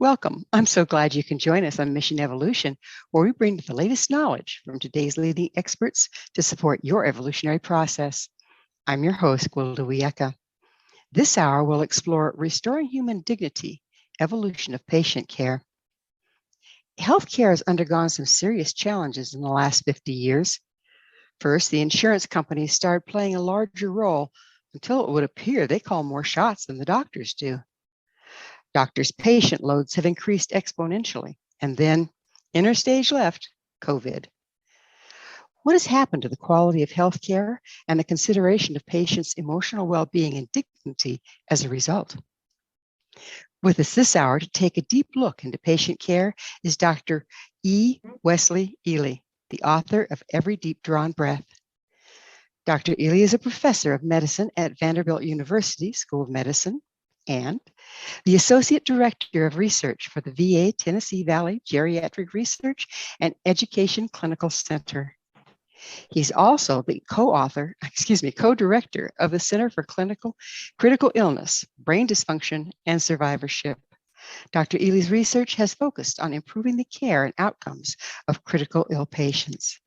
Welcome. I'm so glad you can join us on Mission Evolution, where we bring the latest knowledge from today's leading experts to support your evolutionary process. I'm your host, Gwilda Wiyaka. This hour will explore restoring human dignity, evolution of patient care. Healthcare has undergone some serious challenges in the last 50 years. First, the insurance companies started playing a larger role until it would appear they call more shots than the doctors do. Doctors' patient loads have increased exponentially. And then, interstage left, COVID. What has happened to the quality of healthcare and the consideration of patients' emotional well-being and dignity as a result? With us this hour to take a deep look into patient care is Dr. Wesley Ely, the author of Every Deep Drawn Breath. Dr. Ely is a professor of medicine at Vanderbilt University School of Medicine and the Associate Director of Research for the VA Tennessee Valley Geriatric Research and Education Clinical Center. He's also the co-director of the Center for Critical Illness, Brain Dysfunction, and Survivorship. Dr. Ely's research has focused on improving the care and outcomes of critical ill patients.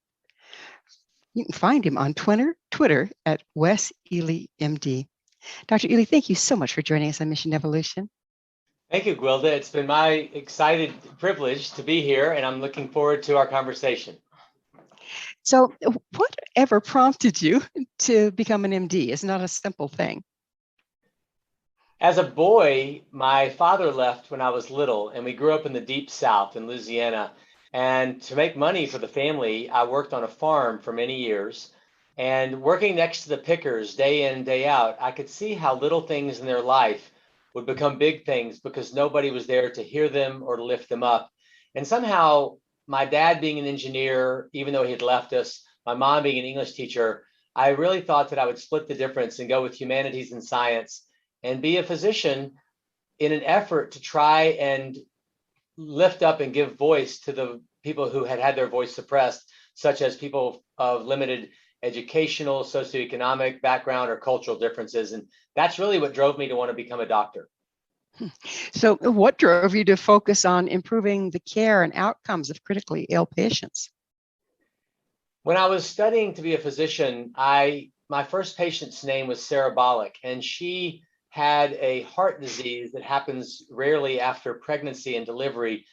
You can find him on Twitter at Wes Ely, MD. Dr. Ely, thank you so much for joining us on Mission Evolution. Thank you, Gwilda. It's been my excited privilege to be here, and I'm looking forward to our conversation. So whatever prompted you to become an MD is not a simple thing. As a boy, my father left when I was little, and we grew up in the deep South in Louisiana. And to make money for the family, I worked on a farm for many years. And working next to the pickers day in, day out, I could see how little things in their life would become big things because nobody was there to hear them or to lift them up. And somehow, my dad being an engineer, even though he had left us, my mom being an English teacher, I really thought that I would split the difference and go with humanities and science and be a physician in an effort to try and lift up and give voice to the people who had their voice suppressed, such as people of limited educational, socioeconomic background, or cultural differences. And that's really what drove me to want to become a doctor. So what drove you to focus on improving the care and outcomes of critically ill patients? When I was studying to be a physician, my first patient's name was Sarah Bollock, and she had a heart disease that happens rarely after pregnancy and delivery.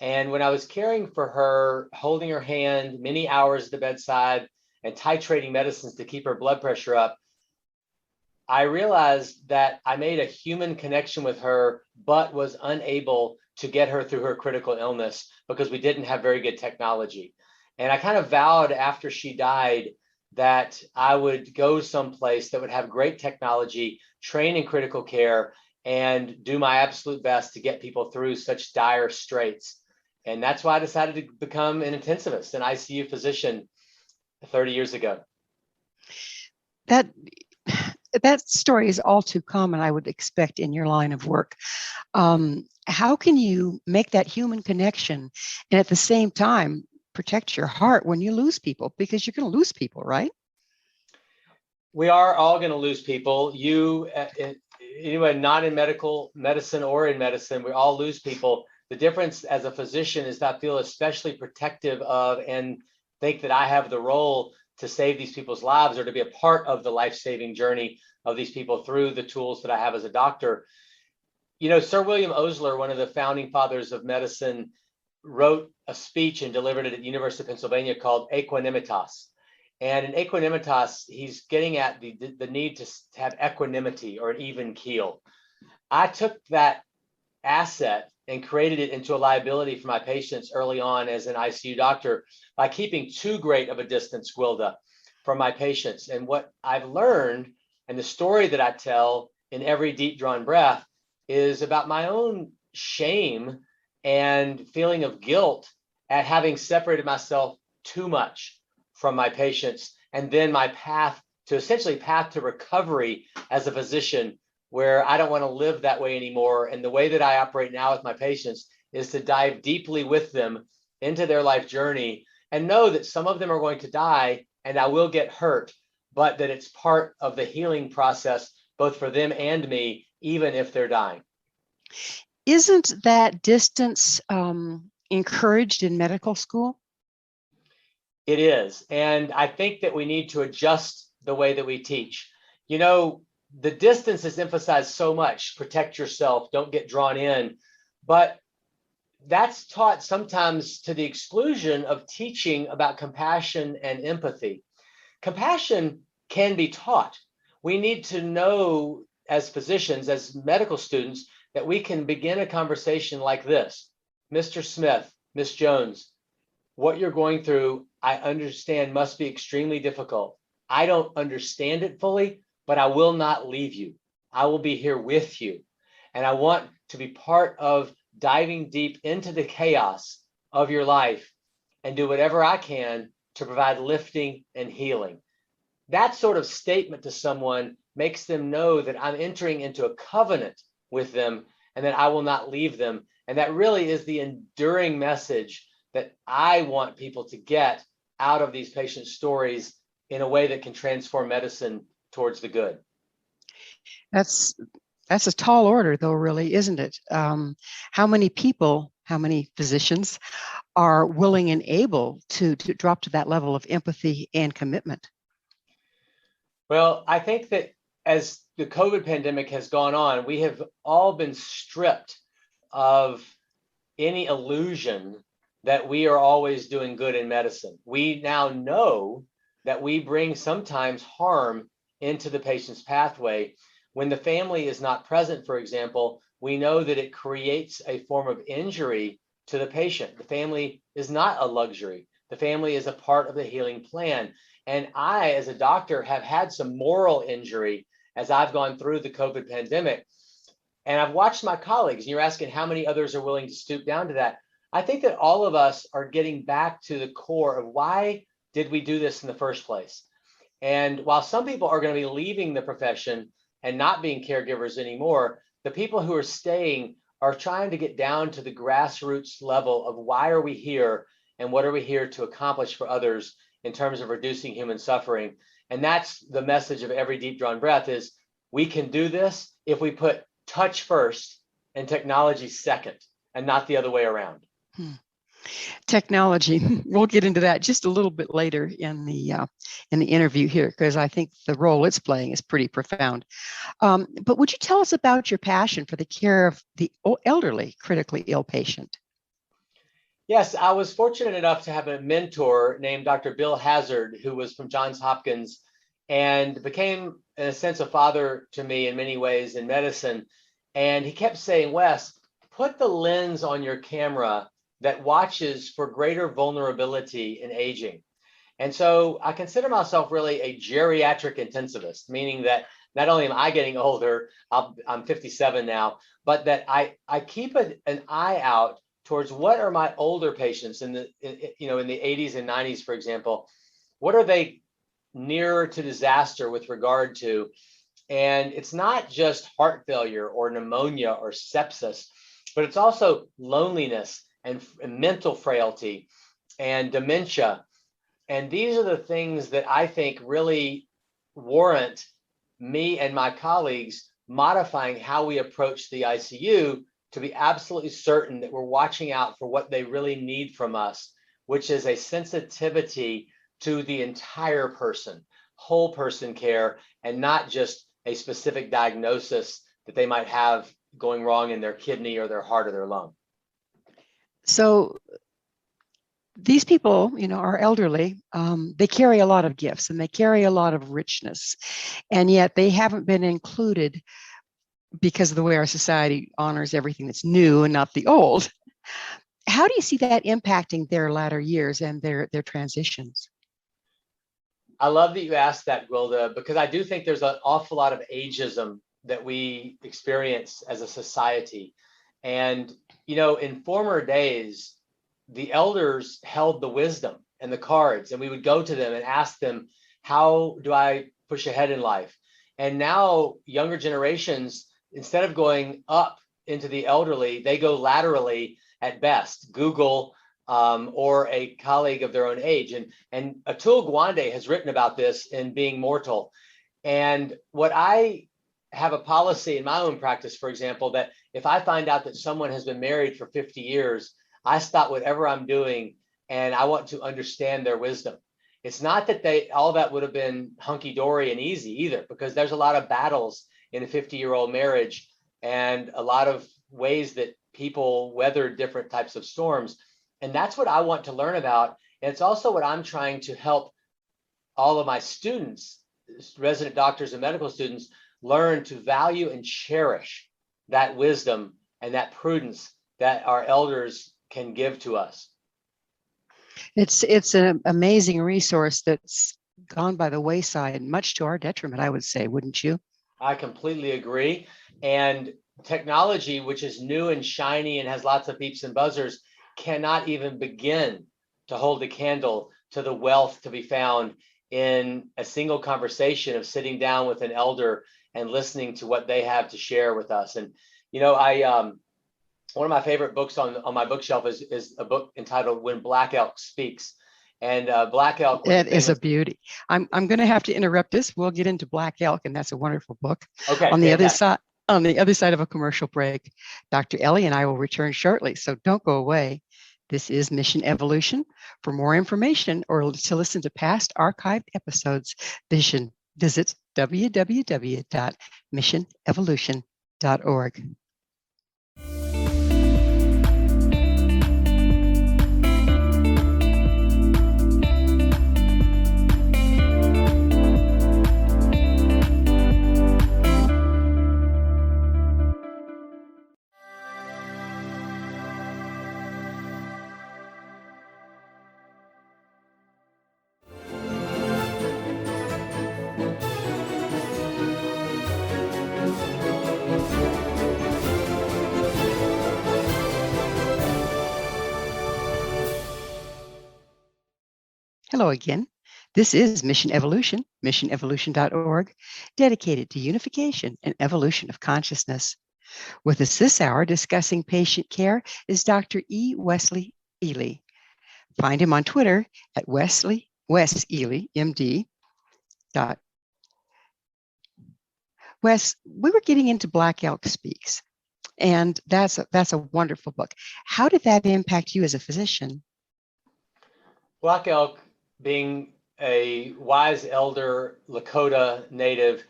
And when I was caring for her, holding her hand many hours at the bedside and titrating medicines to keep her blood pressure up, I realized that I made a human connection with her, but was unable to get her through her critical illness because we didn't have very good technology. And I kind of vowed after she died that I would go someplace that would have great technology, train in critical care, and do my absolute best to get people through such dire straits. And that's why I decided to become an intensivist, an ICU physician 30 years ago. That story is all too common, I would expect, in your line of work. How can you make that human connection and at the same time protect your heart when you lose people? Because you're going to lose people, right? We are all going to lose people. Anyone not in medicine or in medicine, we all lose people. The difference as a physician is that I feel especially protective of and think that I have the role to save these people's lives or to be a part of the life-saving journey of these people through the tools that I have as a doctor. You know, Sir William Osler, one of the founding fathers of medicine, wrote a speech and delivered it at the University of Pennsylvania called Equanimitas. And in Equanimitas, he's getting at the need to have equanimity or an even keel. I took that asset and created it into a liability for my patients early on as an ICU doctor by keeping too great of a distance, Gwilda, from my patients. And what I've learned and the story that I tell in Every Deep Drawn Breath is about my own shame and feeling of guilt at having separated myself too much from my patients, and then my path to recovery as a physician, where I don't want to live that way anymore. And the way that I operate now with my patients is to dive deeply with them into their life journey and know that some of them are going to die and I will get hurt, but that it's part of the healing process, both for them and me, even if they're dying. Isn't that distance encouraged in medical school? It is. And I think that we need to adjust the way that we teach. You know, the distance is emphasized so much. Protect yourself, don't get drawn in. But that's taught sometimes to the exclusion of teaching about compassion and empathy. Compassion can be taught. We need to know as physicians, as medical students, that we can begin a conversation like this. Mr. Smith, Miss Jones, what you're going through, I understand must be extremely difficult. I don't understand it fully, but I will not leave you. I will be here with you. And I want to be part of diving deep into the chaos of your life and do whatever I can to provide lifting and healing. That sort of statement to someone makes them know that I'm entering into a covenant with them and that I will not leave them. And that really is the enduring message that I want people to get out of these patient stories in a way that can transform medicine towards the good. That's a tall order, though, really, isn't it? How many people, how many physicians are willing and able to drop to that level of empathy and commitment? Well, I think that as the COVID pandemic has gone on, we have all been stripped of any illusion that we are always doing good in medicine. We now know that we bring sometimes harm into the patient's pathway. When the family is not present, for example, we know that it creates a form of injury to the patient. The family is not a luxury. The family is a part of the healing plan. And I, as a doctor, have had some moral injury as I've gone through the COVID pandemic. And I've watched my colleagues, and you're asking how many others are willing to stoop down to that. I think that all of us are getting back to the core of why did we do this in the first place? And while some people are going to be leaving the profession and not being caregivers anymore, the people who are staying are trying to get down to the grassroots level of why are we here and what are we here to accomplish for others in terms of reducing human suffering. And that's the message of every deep drawn breath is we can do this if we put touch first and technology second and not the other way around. Technology, we'll get into that just a little bit later in the interview here, because I think the role it's playing is pretty profound. But would you tell us about your passion for the care of the elderly critically ill patient? Yes, I was fortunate enough to have a mentor named Dr. Bill Hazard, who was from Johns Hopkins and became, in a sense, a father to me in many ways in medicine. And he kept saying, Wes, put the lens on your camera that watches for greater vulnerability in aging. And so I consider myself really a geriatric intensivist, meaning that not only am I getting older, I'm 57 now, but that I keep an eye out towards what are my older patients in the 80s and 90s, for example, what are they nearer to disaster with regard to? And it's not just heart failure or pneumonia or sepsis, but it's also loneliness and mental frailty and dementia. And these are the things that I think really warrant me and my colleagues modifying how we approach the ICU to be absolutely certain that we're watching out for what they really need from us, which is a sensitivity to the entire person, whole person care, and not just a specific diagnosis that they might have going wrong in their kidney or their heart or their lung. So these people, are elderly. They carry a lot of gifts and they carry a lot of richness, and yet they haven't been included because of the way our society honors everything that's new and not the old. How do you see that impacting their latter years and their transitions? I love that you asked that, Gwilda, because I do think there's an awful lot of ageism that we experience as a society. And, in former days, the elders held the wisdom and the cards, and we would go to them and ask them, how do I push ahead in life? And now younger generations, instead of going up into the elderly, they go laterally at best, Google or a colleague of their own age. And Atul Gawande has written about this in Being Mortal. And what I have a policy in my own practice, for example, that if I find out that someone has been married for 50 years, I stop whatever I'm doing and I want to understand their wisdom. It's not that all that would have been hunky-dory and easy either, because there's a lot of battles in a 50-year-old marriage and a lot of ways that people weather different types of storms. And that's what I want to learn about. And it's also what I'm trying to help all of my students, resident doctors and medical students, learn to value and cherish that wisdom and that prudence that our elders can give to us. It's an amazing resource that's gone by the wayside, much to our detriment, I would say, wouldn't you? I completely agree. And technology, which is new and shiny and has lots of beeps and buzzers, cannot even begin to hold a candle to the wealth to be found in a single conversation of sitting down with an elder and listening to what they have to share with us. And, you know, one of my favorite books on my bookshelf is a book entitled When Black Elk Speaks. And Black Elk. It is a beauty. I'm going to have to interrupt this. We'll get into Black Elk, and that's a wonderful book. Okay. On the other side of a commercial break, Dr. Ely and I will return shortly. So don't go away. This is Mission Evolution. For more information or to listen to past archived episodes, visit www.missionevolution.org. Hello again. This is Mission Evolution, missionevolution.org, dedicated to unification and evolution of consciousness. With us this hour discussing patient care is Dr. Wesley Ely. Find him on Twitter at Wes Ely, MD. Wes, we were getting into Black Elk Speaks, and that's a wonderful book. How did that impact you as a physician? Black Elk, being a wise elder Lakota native,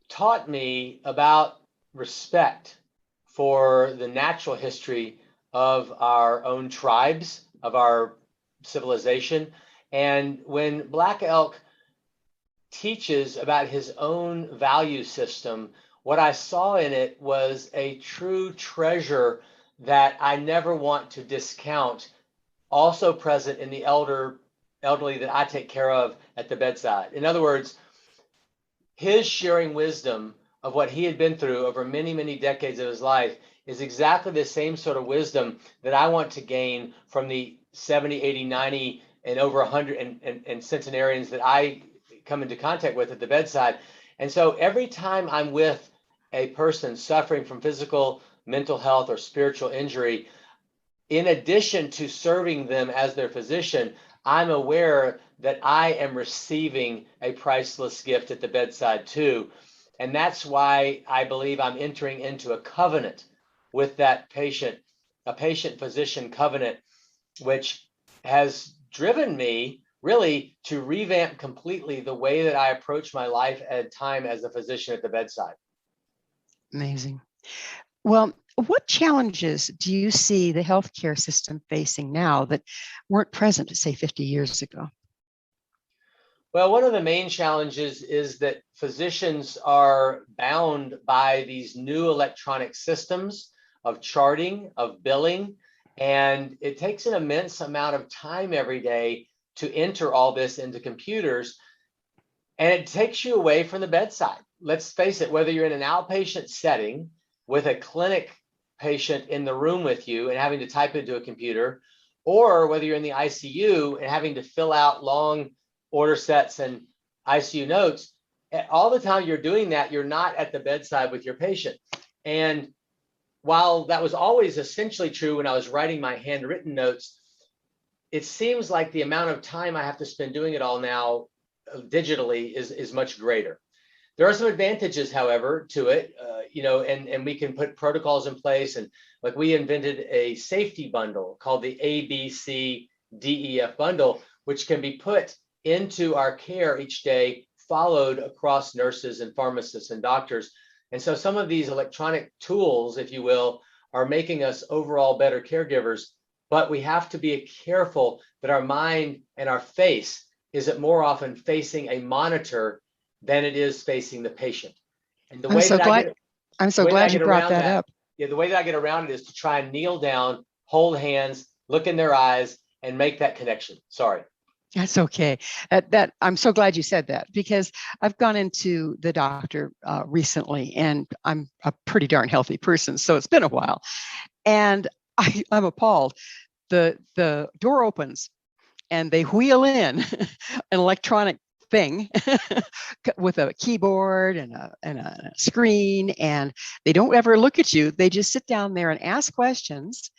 taught me about respect for the natural history of our own tribes, of our civilization. And when Black Elk teaches about his own value system, what I saw in it was a true treasure that I never want to discount, also present in the elderly that I take care of at the bedside. In other words, his sharing wisdom of what he had been through over many, many decades of his life is exactly the same sort of wisdom that I want to gain from the 70, 80, 90, and over 100 and centenarians that I come into contact with at the bedside. And so every time I'm with a person suffering from physical, mental health, or spiritual injury, in addition to serving them as their physician, I'm aware that I am receiving a priceless gift at the bedside too. And that's why I believe I'm entering into a covenant with that patient, a patient-physician covenant, which has driven me really to revamp completely the way that I approach my life at time as a physician at the bedside. Amazing. Well, what challenges do you see the healthcare system facing now that weren't present, say, 50 years ago? Well, one of the main challenges is that physicians are bound by these new electronic systems of charting, of billing, and it takes an immense amount of time every day to enter all this into computers, and it takes you away from the bedside. Let's face it, whether you're in an outpatient setting with a clinic patient in the room with you and having to type into a computer, or whether you're in the ICU and having to fill out long order sets and ICU notes, all the time you're doing that, you're not at the bedside with your patient. And while that was always essentially true when I was writing my handwritten notes, it seems like the amount of time I have to spend doing it all now digitally is much greater. There are some advantages, however, to it, and we can put protocols in place. And like we invented a safety bundle called the ABCDEF bundle, which can be put into our care each day, followed across nurses and pharmacists and doctors. And so some of these electronic tools, if you will, are making us overall better caregivers, but we have to be careful that our mind and our face isn't more often facing a monitor than it is facing the patient. And the I'm way so that glad, I'm so glad you brought that up. Yeah, the way that I get around it is to try and kneel down, hold hands, look in their eyes, and make that connection. Sorry. That's okay. That I'm so glad you said that, because I've gone into the doctor recently, and I'm a pretty darn healthy person, so it's been a while, and I'm appalled. The door opens, and they wheel in an electronic thing with a keyboard and a screen, and they don't ever look at you. They just sit down there and ask questions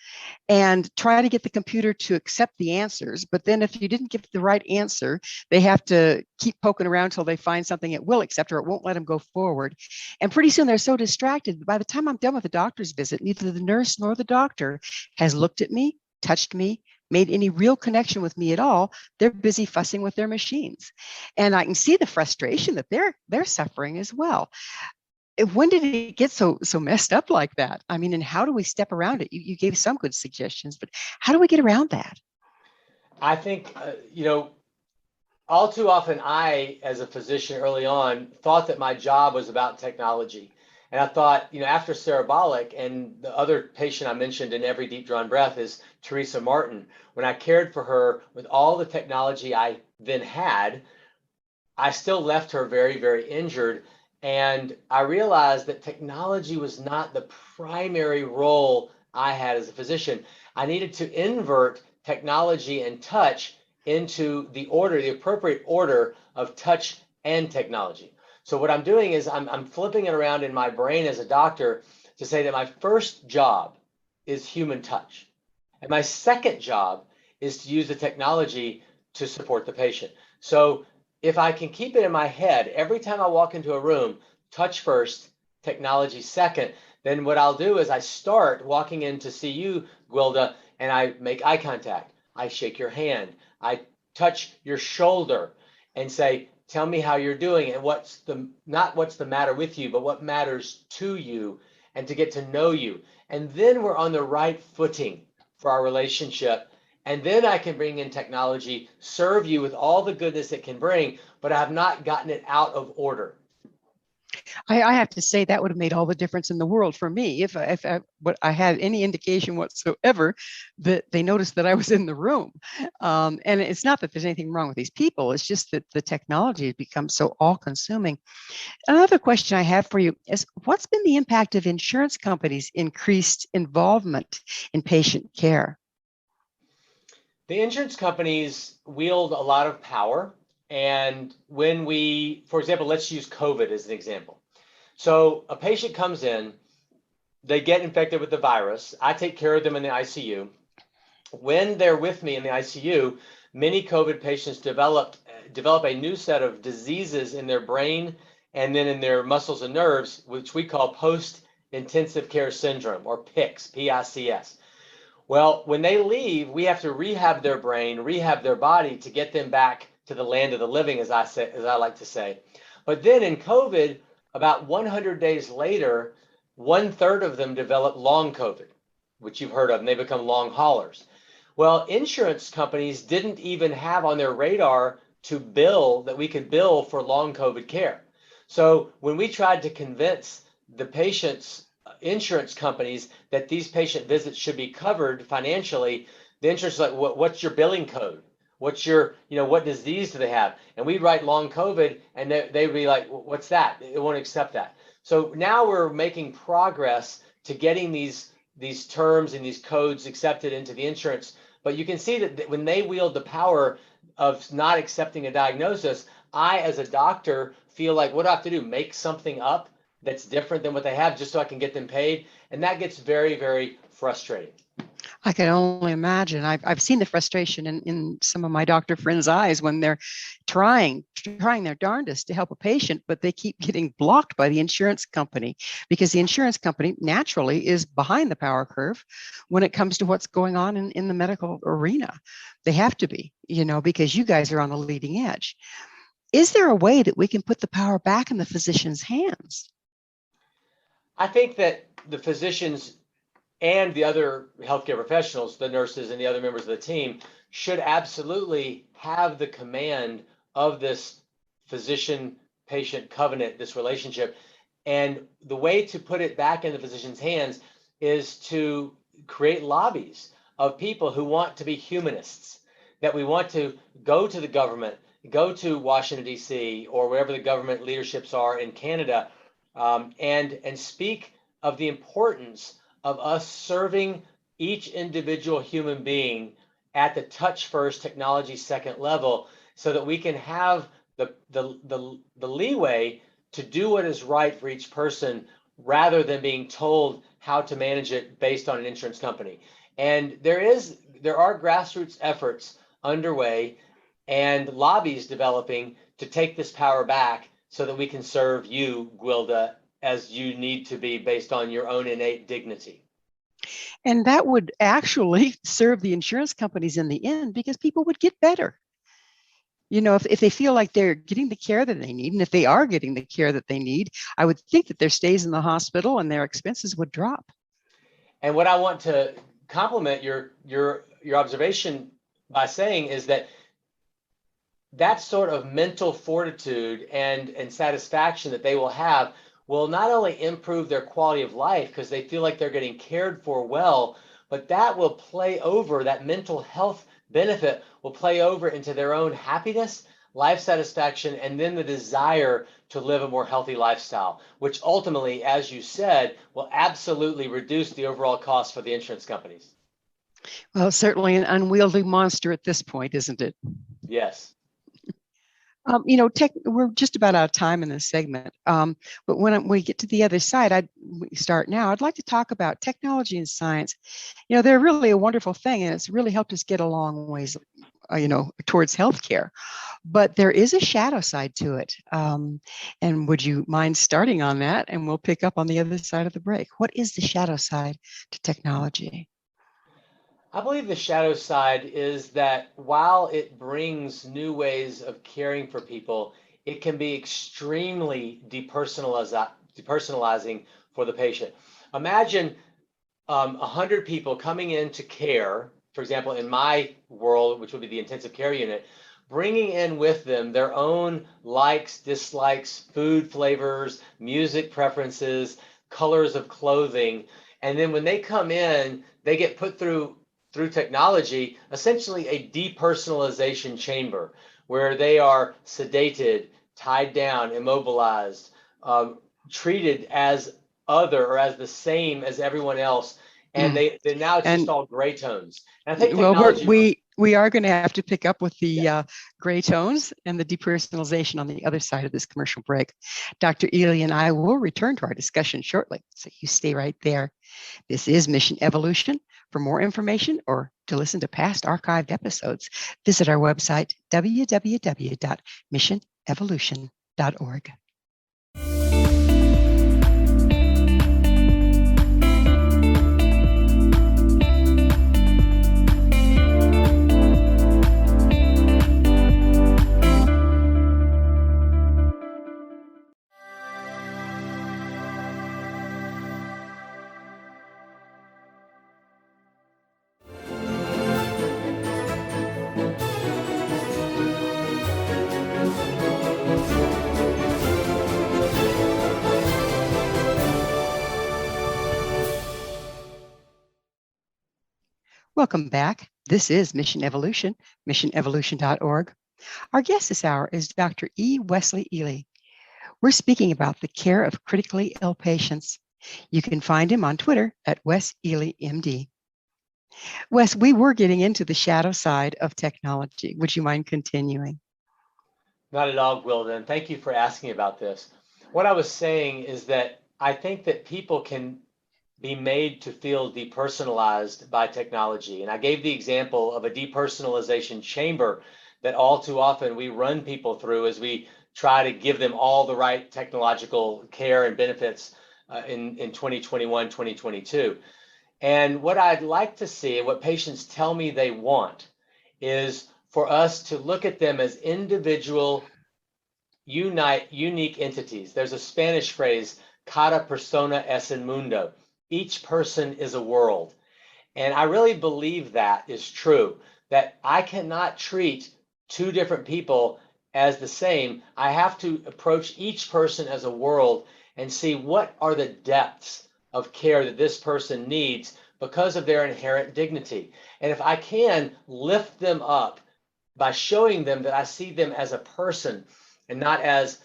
and try to get the computer to accept the answers. But then if you didn't give the right answer, they have to keep poking around until they find something it will accept, or it won't let them go forward. And pretty soon they're so distracted. By the time I'm done with the doctor's visit, neither the nurse nor the doctor has looked at me, touched me, made any real connection with me at all. They're busy fussing with their machines. And I can see the frustration that they're suffering as well. When did it get so messed up like that? I mean, and how do we step around it? You gave some good suggestions, but how do we get around that? I think, all too often I, as a physician early on, thought that my job was about technology. And I thought, after Cerebolic, and the other patient I mentioned in Every Deep Drawn Breath is Teresa Martin. When I cared for her with all the technology I then had, I still left her very, very injured. And I realized that technology was not the primary role I had as a physician. I needed to invert technology and touch into the appropriate order of touch and technology. So what I'm doing is I'm flipping it around in my brain as a doctor to say that my first job is human touch. And my second job is to use the technology to support the patient. So if I can keep it in my head, every time I walk into a room, touch first, technology second, then what I'll do is I start walking in to see you, Gwilda, and I make eye contact. I shake your hand. I touch your shoulder and say, tell me how you're doing, and not what's the matter with you, but what matters to you, and to get to know you. And then we're on the right footing for our relationship. And then I can bring in technology, serve you with all the goodness it can bring, but I have not gotten it out of order. I have to say that would have made all the difference in the world for me if I had any indication whatsoever that they noticed that I was in the room. And it's not that there's anything wrong with these people. It's just that the technology has become so all-consuming. Another question I have for you is, what's been the impact of insurance companies' increased involvement in patient care? The insurance companies wield a lot of power. And when for example, let's use COVID as an example. So a patient comes in, they get infected with the virus. I take care of them in the ICU. When they're with me in the ICU, many COVID patients develop a new set of diseases in their brain and then in their muscles and nerves, which we call post-intensive care syndrome, or PICS, P-I-C-S. Well, when they leave, we have to rehab their brain, rehab their body to get them back to the land of the living, as I like to say. But then in COVID, about 100 days later, 1/3 of them develop long COVID, which you've heard of, and they become long haulers. Well, insurance companies didn't even have on their radar that we could bill for long COVID care. So when we tried to convince the patients' insurance companies that these patient visits should be covered financially, the insurance was like, what's your billing code? What's your, what disease do they have? And we'd write long COVID, and they'd be like, what's that? They won't accept that. So now we're making progress to getting these terms and these codes accepted into the insurance. But you can see that when they wield the power of not accepting a diagnosis, I, as a doctor, feel like, what do I have to do? Make something up that's different than what they have just so I can get them paid? And that gets very, very frustrating. I can only imagine. I've seen the frustration in some of my doctor friends' eyes when they're trying their darndest to help a patient, but they keep getting blocked by the insurance company because the insurance company naturally is behind the power curve when it comes to what's going on in the medical arena. They have to be, because you guys are on the leading edge. Is there a way that we can put the power back in the physician's hands? I think that the physicians and the other healthcare professionals, the nurses and the other members of the team, should absolutely have the command of this physician-patient covenant, this relationship. And the way to put it back in the physician's hands is to create lobbies of people who want to be humanists, that we want to go to the government, go to Washington, D.C., or wherever the government leaderships are in Canada, and speak of the importance of us serving each individual human being at the touch first, technology second level, so that we can have the leeway to do what is right for each person rather than being told how to manage it based on an insurance company. And there are grassroots efforts underway and lobbies developing to take this power back so that we can serve you, Gwilda, as you need to be based on your own innate dignity. And that would actually serve the insurance companies in the end because people would get better. If they feel like they're getting the care that they need, and if they are getting the care that they need, I would think that their stays in the hospital and their expenses would drop. And what I want to compliment your observation by saying is that sort of mental fortitude and satisfaction that they will have will not only improve their quality of life because they feel like they're getting cared for well, but that will play over, that mental health benefit will play over into their own happiness, life satisfaction, and then the desire to live a more healthy lifestyle, which ultimately, as you said, will absolutely reduce the overall cost for the insurance companies. Well, certainly an unwieldy monster at this point, isn't it? Yes. We're just about out of time in this segment. But when we get to the other side, I'd like to talk about technology and science. They're really a wonderful thing, and it's really helped us get a long ways, towards healthcare. But there is a shadow side to it. And would you mind starting on that? And we'll pick up on the other side of the break. What is the shadow side to technology? I believe the shadow side is that while it brings new ways of caring for people, it can be extremely depersonalizing for the patient. Imagine 100 people coming into care, for example, in my world, which would be the intensive care unit, bringing in with them their own likes, dislikes, food flavors, music preferences, colors of clothing. And then when they come in, they get put through technology, essentially a depersonalization chamber where they are sedated, tied down, immobilized, treated as other or as the same as everyone else. And now it's just all gray tones. And I think technology. We are going to have to pick up with the gray tones and the depersonalization on the other side of this commercial break. Dr. Ely and I will return to our discussion shortly, so you stay right there. This is Mission Evolution. For more information or to listen to past archived episodes, visit our website, www.missionevolution.org. Welcome back. This is Mission Evolution, missionevolution.org. Our guest this hour is Dr. Wesley Ely. We're speaking about the care of critically ill patients. You can find him on Twitter at Wes Ely, MD. Wes, we were getting into the shadow side of technology. Would you mind continuing? Not at all, Gwilda, and thank you for asking about this. What I was saying is that I think that people can be made to feel depersonalized by technology. And I gave the example of a depersonalization chamber that all too often we run people through as we try to give them all the right technological care and benefits in 2021, 2022. And what I'd like to see, and what patients tell me they want, is for us to look at them as individual, unique entities. There's a Spanish phrase, cada persona es un mundo. Each person is a world. And I really believe that is true, that I cannot treat two different people as the same. I have to approach each person as a world and see what are the depths of care that this person needs because of their inherent dignity. And if I can lift them up by showing them that I see them as a person and not as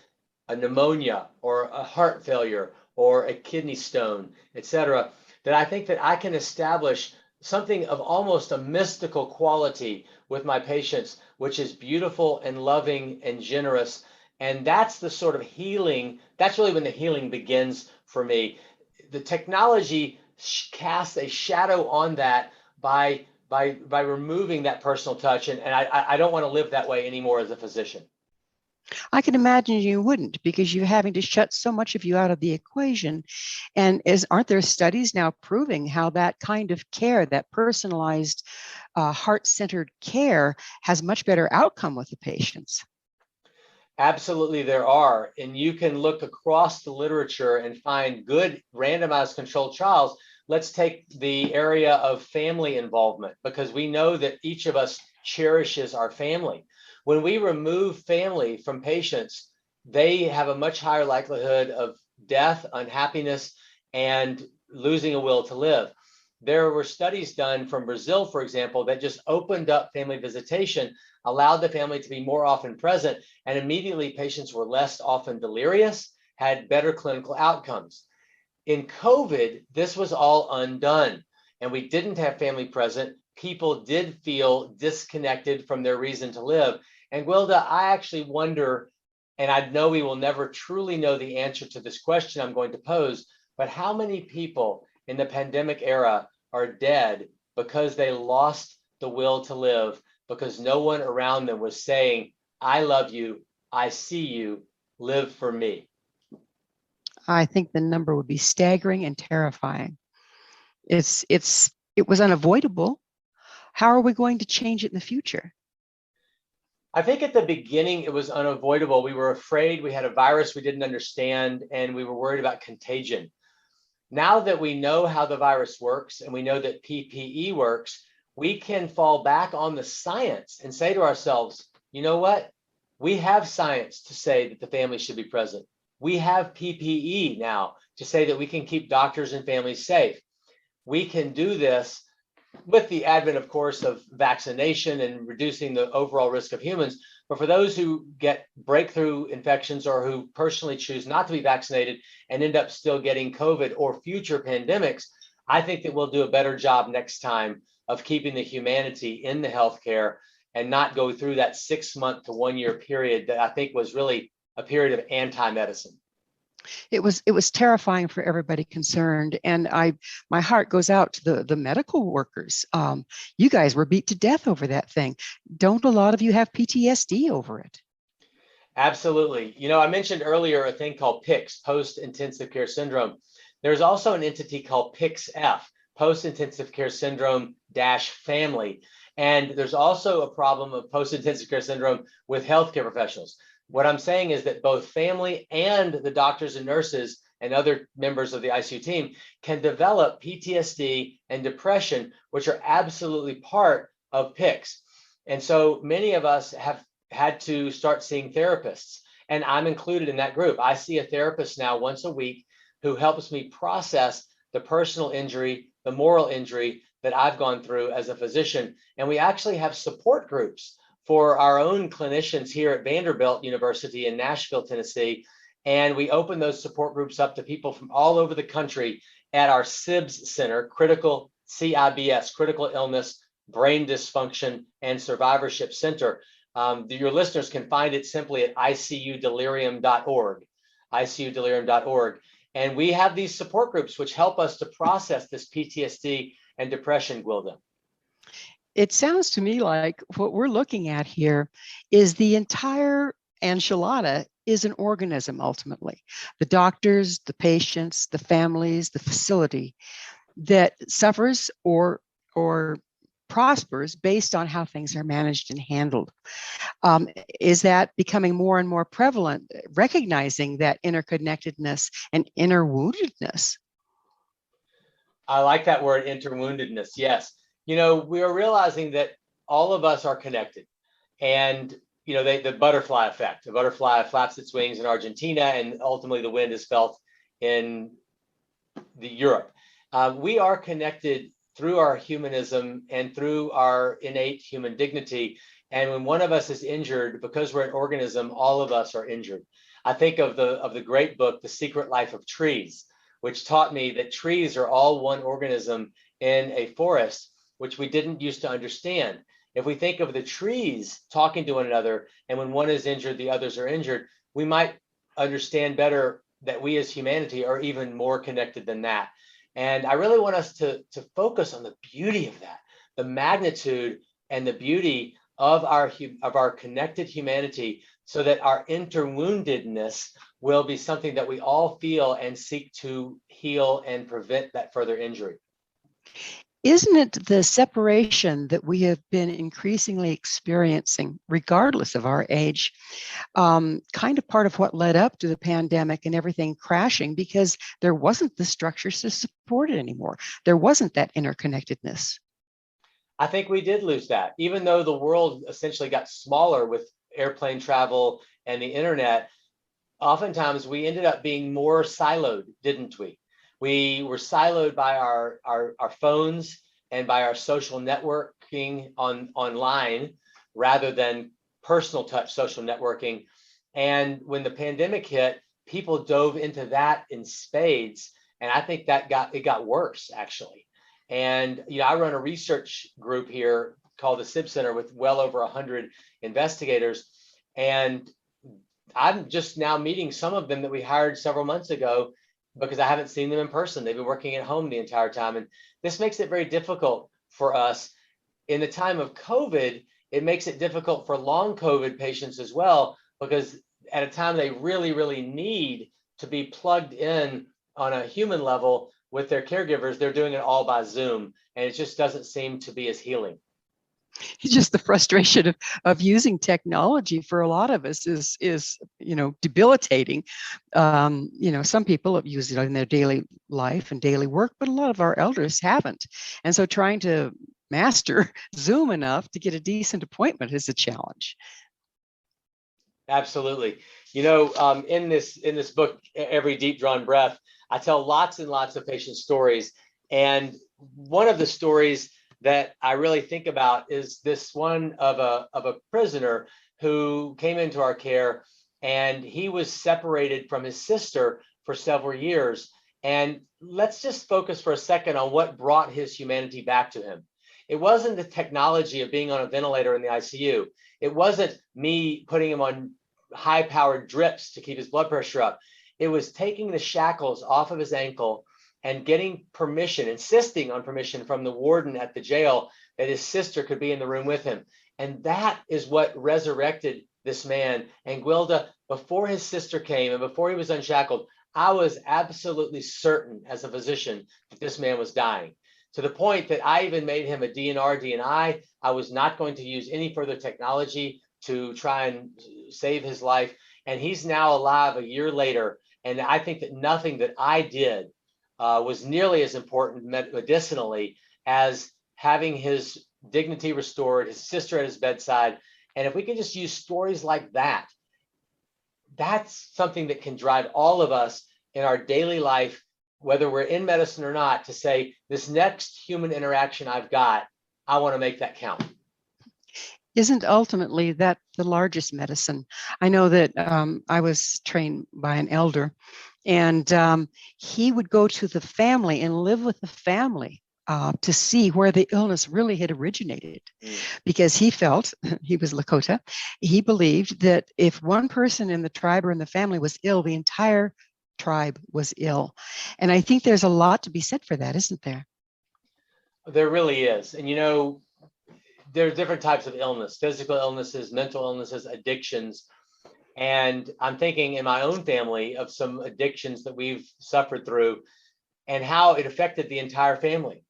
a pneumonia or a heart failure or a kidney stone, etc., that I think that I can establish something of almost a mystical quality with my patients, which is beautiful and loving and generous. And that's the sort of healing, that's really when the healing begins for me. The technology casts a shadow on that by removing that personal touch. And I don't want to live that way anymore as a physician. I can imagine you wouldn't, because you're having to shut so much of you out of the equation. And aren't there studies now proving how that kind of care, that personalized, heart-centered care, has much better outcome with the patients? Absolutely, there are. And you can look across the literature and find good randomized controlled trials. Let's take the area of family involvement, because we know that each of us cherishes our family. When we remove family from patients, they have a much higher likelihood of death, unhappiness, and losing a will to live. There were studies done from Brazil, for example, that just opened up family visitation, allowed the family to be more often present, and immediately patients were less often delirious, had better clinical outcomes. In COVID, this was all undone, and we didn't have family present. People did feel disconnected from their reason to live. And Gwilda, I actually wonder, and I know we will never truly know the answer to this question I'm going to pose, but how many people in the pandemic era are dead because they lost the will to live, because no one around them was saying, I love you, I see you, live for me? I think the number would be staggering and terrifying. It was unavoidable. How are we going to change it in the future? I think at the beginning it was unavoidable. We were afraid, we had a virus we didn't understand, and we were worried about contagion. Now that we know how the virus works and we know that PPE works, we can fall back on the science and say to ourselves, you know what? We have science to say that the family should be present. We have PPE now to say that we can keep doctors and families safe. We can do this with the advent, of course, of vaccination and reducing the overall risk of humans. But for those who get breakthrough infections or who personally choose not to be vaccinated and end up still getting COVID or future pandemics, I think that we'll do a better job next time of keeping the humanity in the healthcare and not go through that 6 month to 1 year period that I think was really a period of anti-medicine. It was terrifying for everybody concerned, and my heart goes out to the medical workers. You guys were beat to death over that thing. Don't a lot of you have PTSD over it? Absolutely. You know, I mentioned earlier a thing called PICS, post-intensive care syndrome. There's also an entity called PICS-F, post-intensive care syndrome -family. And there's also a problem of post-intensive care syndrome with healthcare professionals. What I'm saying is that both family and the doctors and nurses and other members of the ICU team can develop PTSD and depression, which are absolutely part of PICS. And so many of us have had to start seeing therapists, and I'm included in that group. I see a therapist now once a week who helps me process the personal injury, the moral injury that I've gone through as a physician. And we actually have support groups for our own clinicians here at Vanderbilt University in Nashville, Tennessee. And we open those support groups up to people from all over the country at our CIBS Center, CIBS, Critical Illness, Brain Dysfunction, and Survivorship Center. Your listeners can find it simply at icudelirium.org, icudelirium.org. And we have these support groups which help us to process this PTSD and depression, Gwilda. It sounds to me like what we're looking at here is the entire enchilada is an organism ultimately. The doctors, the patients, the families, the facility that suffers or prospers based on how things are managed and handled. Is that becoming more and more prevalent, recognizing that interconnectedness and inner woundedness? I like that word, interwoundedness. Yes. You know, we are realizing that all of us are connected. And, you know, the butterfly effect, the butterfly flaps its wings in Argentina, and ultimately the wind is felt in Europe. We are connected through our humanism and through our innate human dignity. And when one of us is injured, because we're an organism, all of us are injured. I think of the great book, The Secret Life of Trees, which taught me that trees are all one organism in a forest, which we didn't used to understand. If we think of the trees talking to one another, and when one is injured, the others are injured, we might understand better that we as humanity are even more connected than that. And I really want us to focus on the beauty of that, the magnitude and the beauty of our connected humanity, so that our interwoundedness will be something that we all feel and seek to heal and prevent that further injury. Isn't it the separation that we have been increasingly experiencing, regardless of our age, kind of part of what led up to the pandemic and everything crashing, because there wasn't the structures to support it anymore. There wasn't that interconnectedness. I think we did lose that. Even though the world essentially got smaller with airplane travel and the internet, oftentimes we ended up being more siloed, didn't we? We were siloed by our phones and by our social networking online rather than personal touch social networking. And when the pandemic hit, people dove into that in spades. And I think that it got worse, actually. And you know, I run a research group here called the CIBS Center with well over 100 investigators. And I'm just now meeting some of them that we hired several months ago because I haven't seen them in person. They've been working at home the entire time. And this makes it very difficult for us. In the time of COVID, it makes it difficult for long COVID patients as well, because at a time they really, really need to be plugged in on a human level with their caregivers, they're doing it all by Zoom. And it just doesn't seem to be as healing. It's just the frustration of using technology for a lot of us is you know, debilitating. You know, some people have used it in their daily life and daily work, but a lot of our elders haven't. And so trying to master Zoom enough to get a decent appointment is a challenge. Absolutely. You know, in this book, Every Deep Drawn Breath, I tell lots and lots of patient stories. And one of the stories that I really think about is this one of a prisoner who came into our care, and he was separated from his sister for several years. And let's just focus for a second on what brought his humanity back to him. It wasn't the technology of being on a ventilator in the ICU. It wasn't me putting him on high-powered drips to keep his blood pressure up. It was taking the shackles off of his ankle and getting permission, insisting on permission from the warden at the jail that his sister could be in the room with him. And that is what resurrected this man. And Gwilda, before his sister came and before he was unshackled, I was absolutely certain as a physician that this man was dying, to the point that I even made him a DNR, DNI. I was not going to use any further technology to try and save his life. And he's now alive a year later. And I think that nothing that I did was nearly as important medicinally as having his dignity restored, his sister at his bedside. And if we can just use stories like that, that's something that can drive all of us in our daily life, whether we're in medicine or not, to say, this next human interaction I've got, I want to make that count. Isn't ultimately that the largest medicine? I know that I was trained by an elder, and he would go to the family and live with the family to see where the illness really had originated, because he felt, he was Lakota, he believed that if one person in the tribe or in the family was ill, the entire tribe was ill. And I think there's a lot to be said for that, isn't there? There really is. And, there are different types of illness, physical illnesses, mental illnesses, addictions. And I'm thinking in my own family of some addictions that we've suffered through and how it affected the entire family.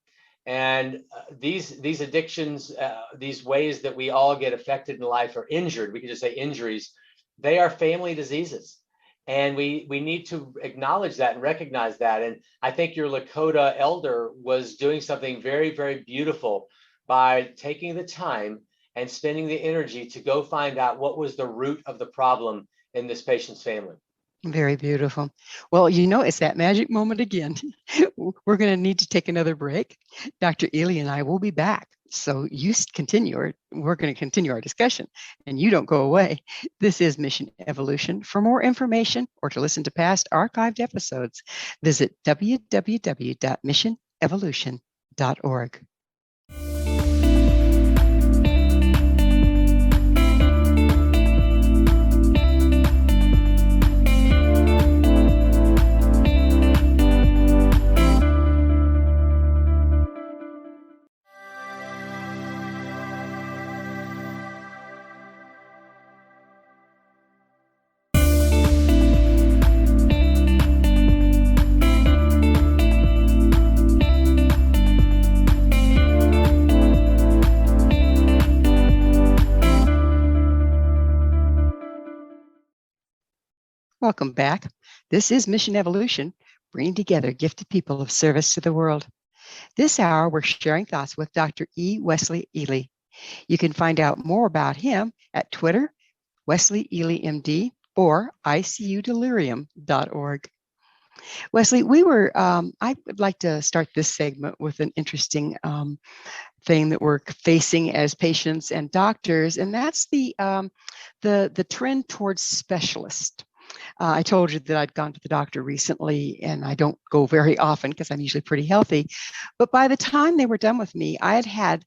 And these addictions, these ways that we all get affected in life or injured, we could just say injuries, they are family diseases. And we need to acknowledge that and recognize that. And I think your Lakota elder was doing something very, very beautiful by taking the time and spending the energy to go find out what was the root of the problem in this patient's family. Very beautiful. Well, it's that magic moment again. We're going to need to take another break. Dr. Ely and I will be back. So we're going to continue our discussion and you don't go away. This is Mission Evolution. For more information or to listen to past archived episodes, visit www.missionevolution.org. Welcome back. This is Mission Evolution, bringing together gifted people of service to the world. This hour, we're sharing thoughts with Dr. Wesley Ely. You can find out more about him at Twitter, Wesley Ely MD, or icudelirium.org. Wesley, I would like to start this segment with an interesting thing that we're facing as patients and doctors, and that's the trend towards specialists. I told you that I'd gone to the doctor recently, and I don't go very often because I'm usually pretty healthy. But by the time they were done with me, I had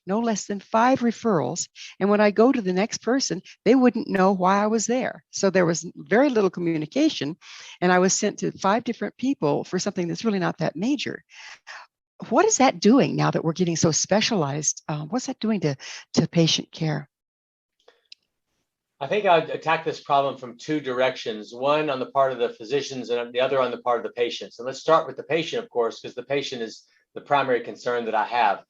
no less than five referrals. And when I go to the next person, they wouldn't know why I was there. So there was very little communication. And I was sent to 5 different people for something that's really not that major. What is that doing now that we're getting so specialized? What's that doing to patient care? I think I'd attack this problem from 2 directions, one on the part of the physicians and the other on the part of the patients. And let's start with the patient, of course, because the patient is the primary concern that I have.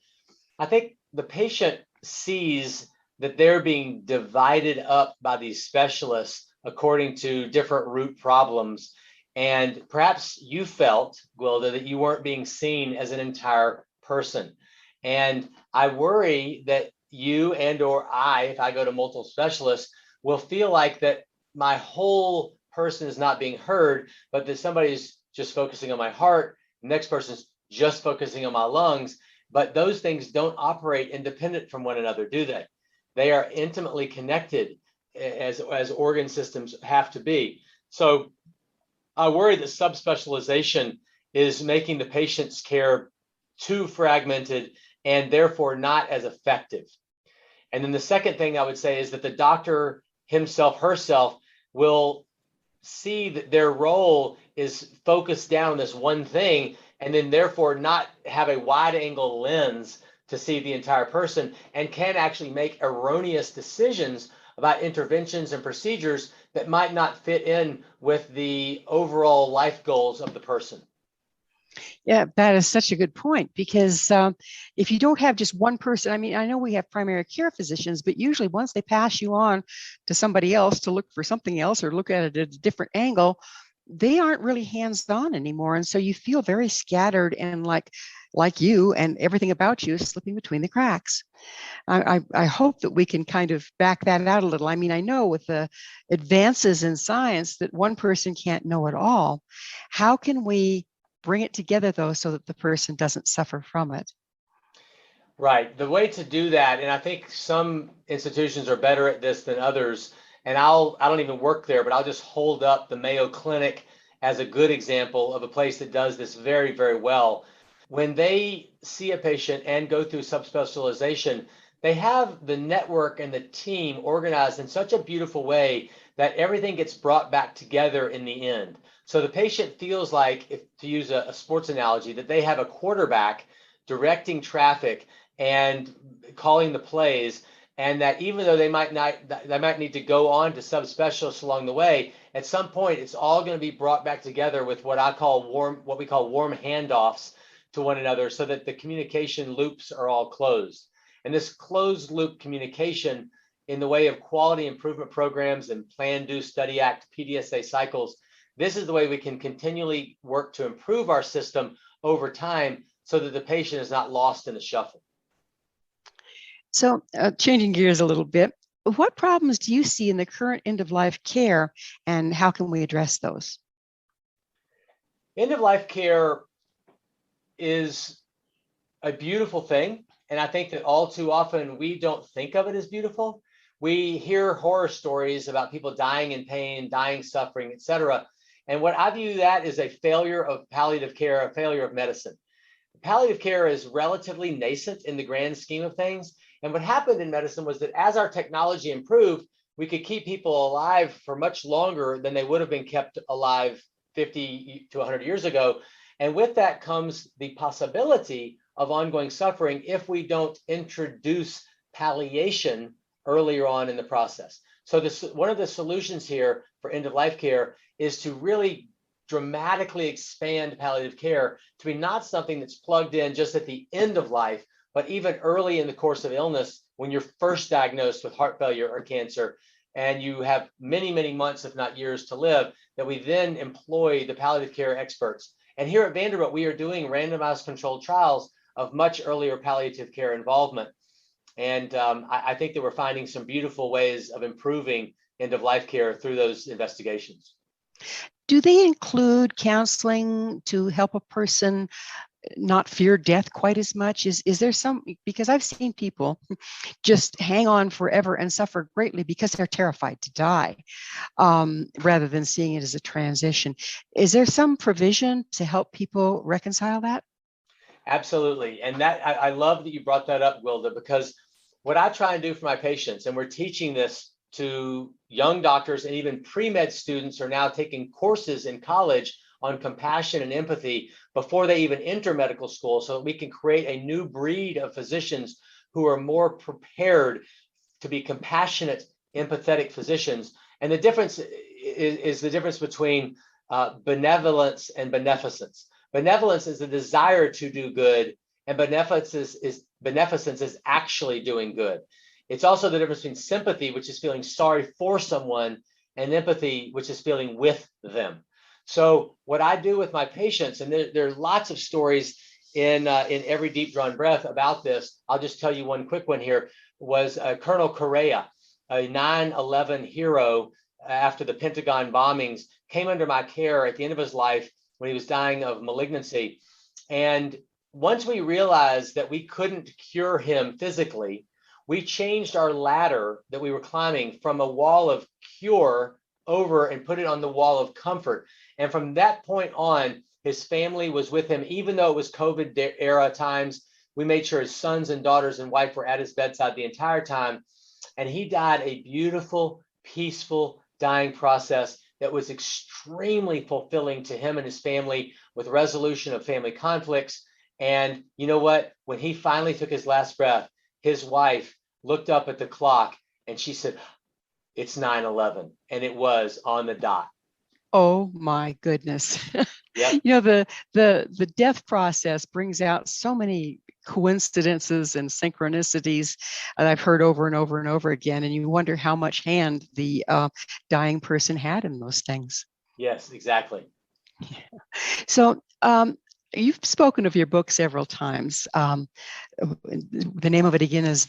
I think the patient sees that they're being divided up by these specialists according to different root problems. And perhaps you felt, Gwilda, that you weren't being seen as an entire person. And I worry that you and or I, if I go to multiple specialists, will feel like that my whole person is not being heard, but that somebody's just focusing on my heart, the next person's just focusing on my lungs. But those things don't operate independent from one another, do they? They are intimately connected as organ systems have to be. So I worry that subspecialization is making the patient's care too fragmented and therefore not as effective. And then the second thing I would say is that the doctor himself, herself will see that their role is focused down on this one thing and then therefore not have a wide angle lens to see the entire person and can actually make erroneous decisions about interventions and procedures that might not fit in with the overall life goals of the person. Yeah, that is such a good point, because if you don't have just one person, I mean, I know we have primary care physicians, but usually once they pass you on to somebody else to look for something else or look at it at a different angle, they aren't really hands-on anymore. And so you feel very scattered and like you and everything about you is slipping between the cracks. I hope that we can kind of back that out a little. I mean, I know with the advances in science that one person can't know it all. How can we bring it together, though, so that the person doesn't suffer from it? Right. The way to do that, and I think some institutions are better at this than others, and I don't even work there, but I'll just hold up the Mayo Clinic as a good example of a place that does this very, very well. When they see a patient and go through subspecialization, they have the network and the team organized in such a beautiful way that everything gets brought back together in the end. So the patient feels like, if to use a sports analogy, that they have a quarterback directing traffic and calling the plays, and that even though they might need to go on to subspecialists along the way, at some point it's all going to be brought back together with what we call warm handoffs to one another, so that the communication loops are all closed. And this closed loop communication, in the way of quality improvement programs and Plan, Do, Study, Act, PDSA cycles, this is the way we can continually work to improve our system over time, so that the patient is not lost in the shuffle. So changing gears a little bit, what problems do you see in the current end-of-life care, and how can we address those? End-of-life care is a beautiful thing, and I think that all too often we don't think of it as beautiful. We hear horror stories about people dying in pain, dying, suffering, etc. And what I view that is a failure of palliative care, a failure of medicine. Palliative care is relatively nascent in the grand scheme of things. And what happened in medicine was that as our technology improved, we could keep people alive for much longer than they would have been kept alive 50 to 100 years ago. And with that comes the possibility of ongoing suffering if we don't introduce palliation earlier on in the process. So one of the solutions here for end-of-life care is to really dramatically expand palliative care to be not something that's plugged in just at the end of life, but even early in the course of illness, when you're first diagnosed with heart failure or cancer, and you have many, many months, if not years, to live, that we then employ the palliative care experts. And here at Vanderbilt, we are doing randomized controlled trials of much earlier palliative care involvement. And I think that we're finding some beautiful ways of improving end-of-life care through those investigations. Do they include counseling to help a person not fear death quite as much? Is there some, because I've seen people just hang on forever and suffer greatly because they're terrified to die, rather than seeing it as a transition. Is there some provision to help people reconcile that? Absolutely. And that I love that you brought that up, Gwilda, because what I try and do for my patients, and we're teaching this to young doctors, and even pre-med students are now taking courses in college on compassion and empathy before they even enter medical school, so that we can create a new breed of physicians who are more prepared to be compassionate, empathetic physicians. And the difference is the difference between benevolence and beneficence. Benevolence is the desire to do good, and beneficence is actually doing good. It's also the difference between sympathy, which is feeling sorry for someone, and empathy, which is feeling with them. So what I do with my patients, and there are lots of stories in every deep drawn breath about this. I'll just tell you one quick one here, was Colonel Correa, a 9/11 hero after the Pentagon bombings, came under my care at the end of his life when he was dying of malignancy. And once we realized that we couldn't cure him physically, we changed our ladder that we were climbing from a wall of cure over and put it on the wall of comfort. And from that point on, his family was with him, even though it was COVID era times. We made sure his sons and daughters and wife were at his bedside the entire time. And he died a beautiful, peaceful dying process that was extremely fulfilling to him and his family, with resolution of family conflicts. And you know what? When he finally took his last breath, his wife looked up at the clock and she said, "It's 9/11." And it was on the dot. Oh my goodness. Yep. You know, the death process brings out so many coincidences and synchronicities that I've heard over and over and over again. And you wonder how much hand the dying person had in those things. Yes, exactly. So you've spoken of your book several times. The name of it again is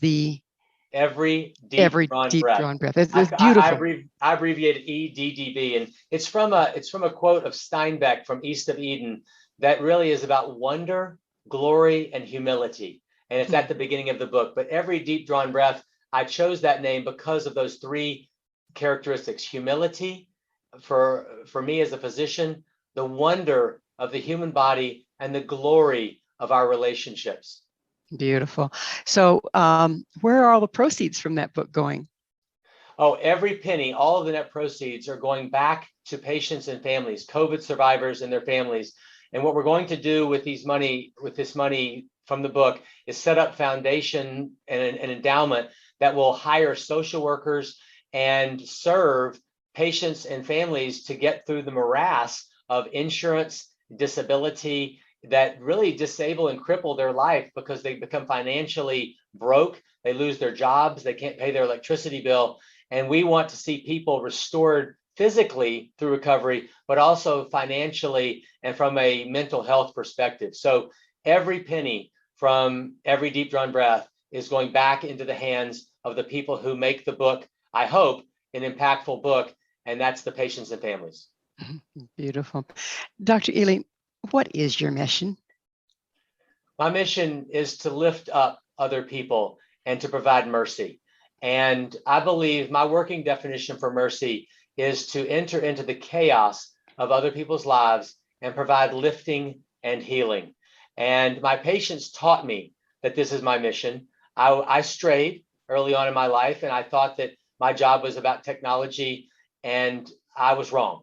Every deep drawn breath. It's beautiful. I abbreviated EDDB, and it's from a quote of Steinbeck from East of Eden that really is about wonder, glory, and humility. And it's at the beginning of the book. But every deep drawn breath, I chose that name because of those three characteristics: humility for me as a physician, the wonder of the human body, and the glory of our relationships. Beautiful. So where are all the proceeds from that book going? Oh, every penny, all of the net proceeds are going back to patients and families, COVID survivors and their families. And what we're going to do with this money from the book is set up foundation and an endowment that will hire social workers and serve patients and families to get through the morass of insurance, disability that really disable and cripple their life because they become financially broke. They lose their jobs. They can't pay their electricity bill. And we want to see people restored physically through recovery, but also financially and from a mental health perspective. So every penny from every deep drawn breath is going back into the hands of the people who make the book, I hope, an impactful book, and that's the patients and families. Beautiful. Dr. Ely, what is your mission? My mission is to lift up other people and to provide mercy. And I believe my working definition for mercy is to enter into the chaos of other people's lives and provide lifting and healing. And my patients taught me that this is my mission. I strayed early on in my life, and I thought that my job was about technology, and I was wrong.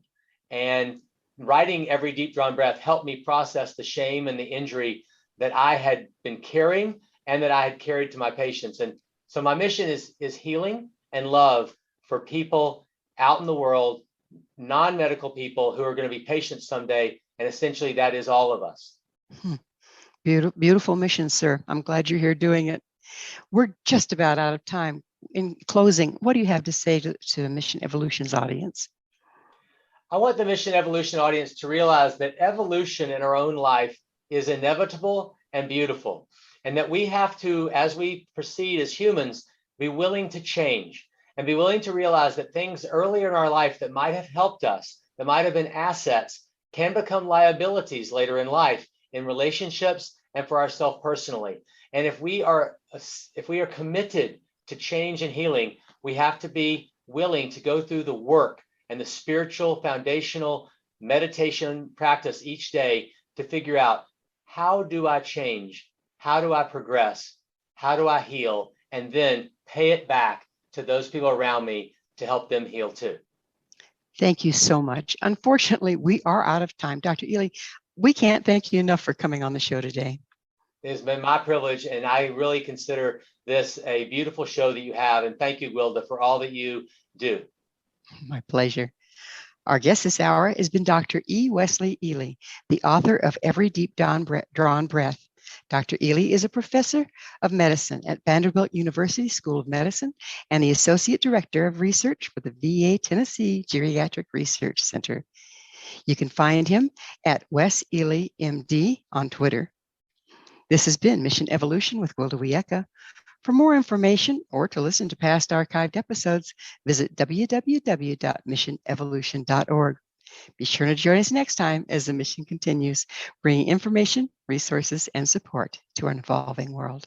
And writing Every Deep Drawn Breath helped me process the shame and the injury that I had been carrying and that I had carried to my patients. And so my mission is healing and love for people out in the world, non-medical people who are going to be patients someday. And essentially that is all of us. Beautiful, beautiful mission, sir. I'm glad you're here doing it. We're just about out of time. In closing, what do you have to say to Mission Evolution's audience? I want the Mission Evolution audience to realize that evolution in our own life is inevitable and beautiful, and that we have to, as we proceed as humans, be willing to change and be willing to realize that things earlier in our life that might have helped us, that might have been assets, can become liabilities later in life, in relationships and for ourselves personally. And if we are committed to change and healing, we have to be willing to go through the work and the spiritual foundational meditation practice each day to figure out, how do I change? How do I progress? How do I heal? And then pay it back to those people around me to help them heal too. Thank you so much. Unfortunately, we are out of time. Dr. Ely, we can't thank you enough for coming on the show today. It's been my privilege, and I really consider this a beautiful show that you have. And thank you, Gwilda, for all that you do. My pleasure. Our guest this hour has been Dr. E. Wesley Ely, the author of Every Deep Drawn Breath. Dr. Ely is a professor of medicine at Vanderbilt University School of Medicine and the Associate Director of Research for the VA Tennessee Geriatric Research Center. You can find him at Wes Ely, MD on Twitter. This has been Mission Evolution with Gwilda Wiyaka. For more information or to listen to past archived episodes, visit www.missionevolution.org. Be sure to join us next time as the mission continues, bringing information, resources, and support to our evolving world.